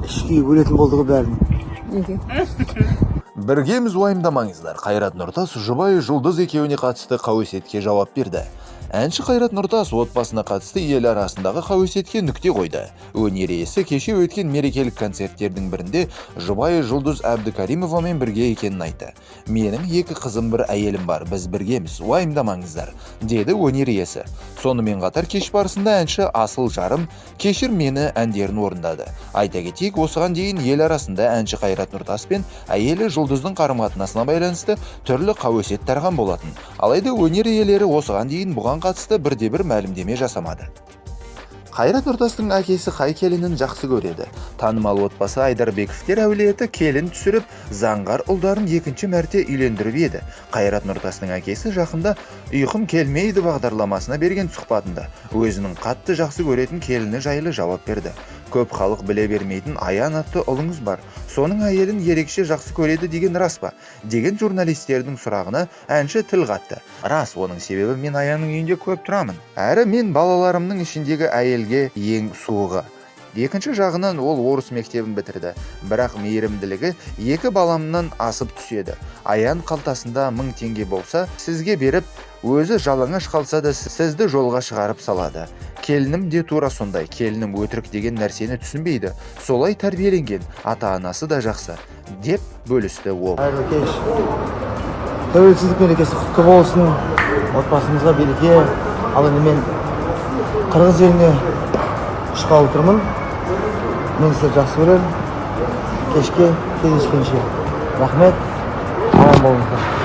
ішкі өлетін болдығы бәрін. Біргеміз уайымдамаңыздар. Қайрат Нұртас жұбайы Жұлдыз екеуіне қатысты қауесетке жауап берді. Әнші Қайрат Нұртас отбасына қатысты ел арасындағы қауесетке нүкте қойды. Өнер иесі кеше өткен мерекелік концерттердің бірінде жұбайы Жұлдыз Әбдікаримовамен бірге екенін айтты. Менің 2 қызым бір әйелім бар, біз біргеміз, уайымдамаңыздар, деді өнер иесі. Сонымен қатар кеш барысында әнші Асыл жарым кешір мені әндерін орындады. Айта кетейік, осыған дейін ел арасында әнші Қайрат Нұртас пен әйелі Жұлдыздың қарым-қатынасына байланысты түрлі қауесет тараған болатын. Алайда өнер иелері осыған дейін бұған қатысты бірде-бір мәлімдеме жасамады. Қайрат Нұртастың әкесі қай келінін жақсы көреді? Танымал отбасы Айдарбековтер әулеті келін түсіріп, заңғар ұлдарын 2-ші мәрте үйлендіріп еді. Қайрат Нұртастың әкесі жақында «Ұйқым келмейді» бағдарламасына берген сұхбатында өзінің қатты жақсы көретін келіні жайлы жауап берді. Көп халық біле бермейтін Аян атты ұлыңыз бар. Соның әйелін ерекше жақсы көреді деген рас па? Деген журналистердің сұрағына әнші тіл қатты. Рас, оның себебі мен Аянның үйінде көп тұрамын. Әрі мен балаларымның ішіндегі әйелге ең суығы. Екінші жағынан ол орыс мектебін бітірді. Бірақ мейірімділігі 2 баламнан асып түседі. Аян қалтасында 1000 теңге болса, сізге беріп, өзі жалаңаш қалса да сізді жолға шығарып салады. Келінім де тура сондай. Келінім өтірік деген нәрсені түсінбейді. Солай тәрбиеленген, ата-анасы да жақсы, деп бөлісті ол. Қайырлы кеш. Тәуелсіздік мерекесі құтты болсын. Отбасымызға береке. Ал енді мен Қырғыз еліне ұшқалы тұрмын. Мен сізді жақсы көремін. Кешке кездескенше. Рахмет. Аман болыңыздар.